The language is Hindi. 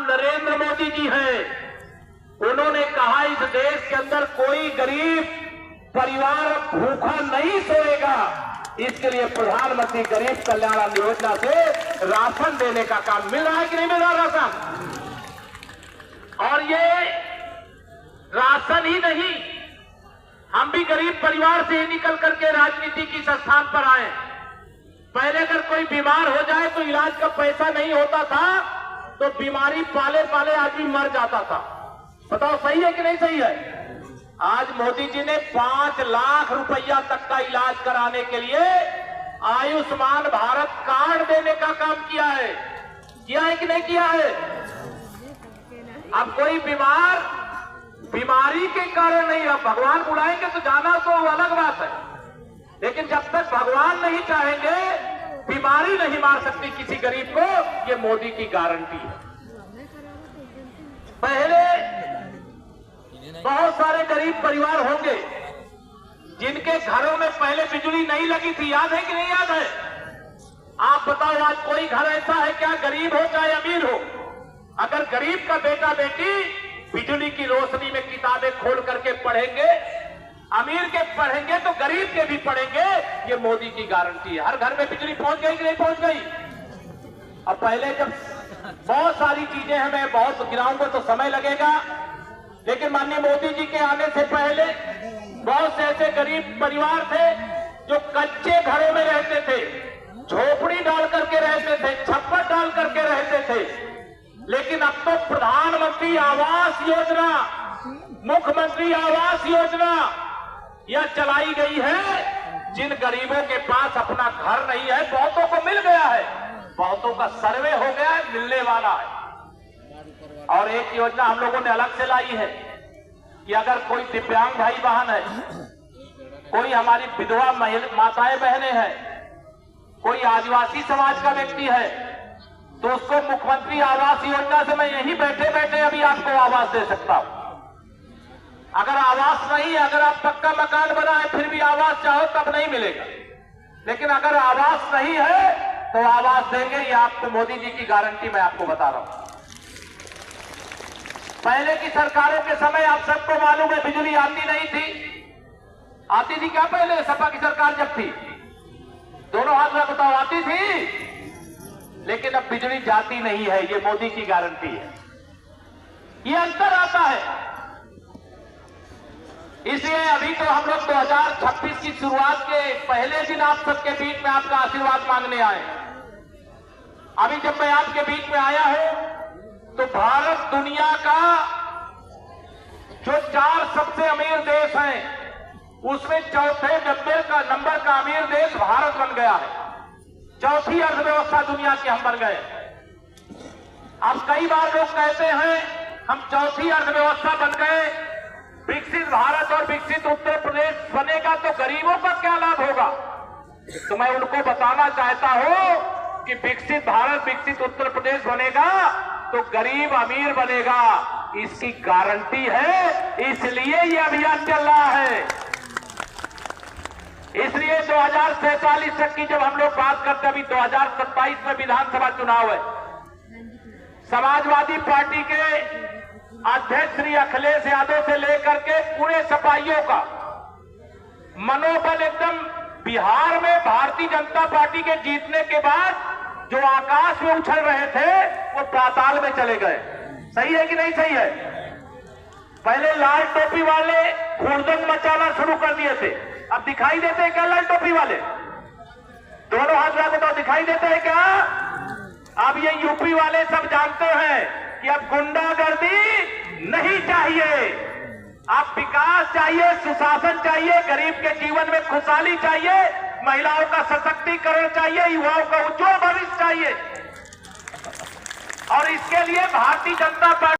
नरेंद्र मोदी जी हैं। उन्होंने कहा इस देश के अंदर कोई गरीब परिवार भूखा नहीं सोएगा। इसके लिए प्रधानमंत्री गरीब कल्याण योजना से राशन देने का काम मिल रहा है कि नहीं मिल रहा राशन। और ये राशन ही नहीं, हम भी गरीब परिवार से ही निकल करके राजनीति की संस्थान पर आए। पहले अगर कोई बीमार हो जाए तो इलाज का पैसा नहीं होता था, तो बीमारी पाले पाले आदमी मर जाता था। बताओ सही है कि नहीं सही है। आज मोदी जी ने 5 लाख रुपया तक का इलाज कराने के लिए आयुष्मान भारत कार्ड देने का काम किया है कि नहीं किया है। अब कोई बीमार बीमारी के कारण नहीं, अब भगवान बुलाएंगे तो जाना तो अलग बात है, लेकिन जब तक भगवान नहीं चाहेंगे बीमारी नहीं मार सकती किसी गरीब को। ये मोदी की गारंटी है। पहले बहुत सारे गरीब परिवार होंगे जिनके घरों में पहले बिजली नहीं लगी थी, याद है कि नहीं याद है। आप बताओ आज कोई घर ऐसा है क्या, गरीब हो चाहे अमीर हो, अगर गरीब का बेटा बेटी बिजली की रोशनी में किताबें खोल करके पढ़ेंगे, अमीर के पढ़ेंगे तो गरीब के भी पढ़ेंगे। ये मोदी की गारंटी है। हर घर में बिजली पहुंच गई कि नहीं पहुंच गई। अब पहले जब बहुत सारी चीजें हैं, मैं बहुत गिराऊंगा तो समय लगेगा, लेकिन माननीय मोदी जी के आने से पहले बहुत से ऐसे गरीब परिवार थे जो कच्चे घरों में रहते थे, झोपड़ी डाल करके रहते थे, छप्पर डाल करके रहते थे। लेकिन अब तो प्रधानमंत्री आवास योजना, मुख्यमंत्री आवास योजना यह चलाई गई है। जिन गरीबों के पास अपना घर नहीं है, बहुतों को मिल गया है, बहुतों का सर्वे हो गया है, मिलने वाला है। और एक योजना हम लोगों ने अलग से लाई है कि अगर कोई दिव्यांग भाई बहन है, कोई हमारी विधवा माताएं बहनें हैं, कोई आदिवासी समाज का व्यक्ति है, तो उसको मुख्यमंत्री आवास योजना से मैं यहीं बैठे बैठे अभी आपको आवास दे सकता हूं। अगर आवास नहीं है, अगर आप पक्का मकान बना है फिर भी आवास चाहो तब नहीं मिलेगा, लेकिन अगर आवास नहीं है तो आवास देंगे। ये आपको मोदी जी की गारंटी मैं आपको बता रहा हूं। पहले की सरकारों के समय आप सबको मालूम है बिजली आती नहीं थी। आती थी क्या पहले सपा की सरकार जब थी? दोनों हाथ में बताओ, आती थी। लेकिन अब बिजली जाती नहीं है, ये मोदी की गारंटी है। ये अंतर आता है। इसलिए अभी तो हम लोग 2026 की शुरुआत के पहले दिन आप सबके बीच में आपका आशीर्वाद मांगने आए। अभी जब मैं आपके बीच में आया हूं तो भारत दुनिया का जो 4 सबसे अमीर देश हैं उसमें चौथे नंबर का अमीर देश भारत बन गया है। चौथी अर्थव्यवस्था दुनिया की हम बन गए। अब कई बार लोग कहते हैं हम चौथी अर्थव्यवस्था बन गए, विकसित भारत और विकसित उत्तर प्रदेश बनेगा तो गरीबों का क्या लाभ होगा। तो मैं उनको बताना चाहता हूं कि विकसित भारत विकसित उत्तर प्रदेश बनेगा तो गरीब अमीर बनेगा, इसकी गारंटी है। इसलिए ये अभियान चल रहा है। इसलिए 2047 तक की जब हम लोग बात करते हैं, अभी 2027 में विधानसभा चुनाव है, समाजवादी पार्टी के अध्यक्ष श्री अखिलेश यादव से लेकर के पूरे सपाइयों का मनोबल एकदम बिहार में भारतीय जनता पार्टी के जीतने के बाद जो आकाश में उछल रहे थे वो पाताल में चले गए। सही है कि नहीं सही है। पहले लाल टोपी वाले हुड़दंग मचाना शुरू कर दिए थे, अब दिखाई देते हैं क्या लाल टोपी वाले? दोनों हाथ लगा तो दिखाई देते हैं क्या? अब ये यूपी वाले सब जानते हैं कि अब गुंडागर्दी नहीं चाहिए, अब विकास चाहिए, सुशासन चाहिए, गरीब के जीवन में खुशहाली चाहिए, महिलाओं का सशक्तिकरण चाहिए, युवाओं का उज्जवल भविष्य चाहिए। और इसके लिए भारतीय जनता पार्टी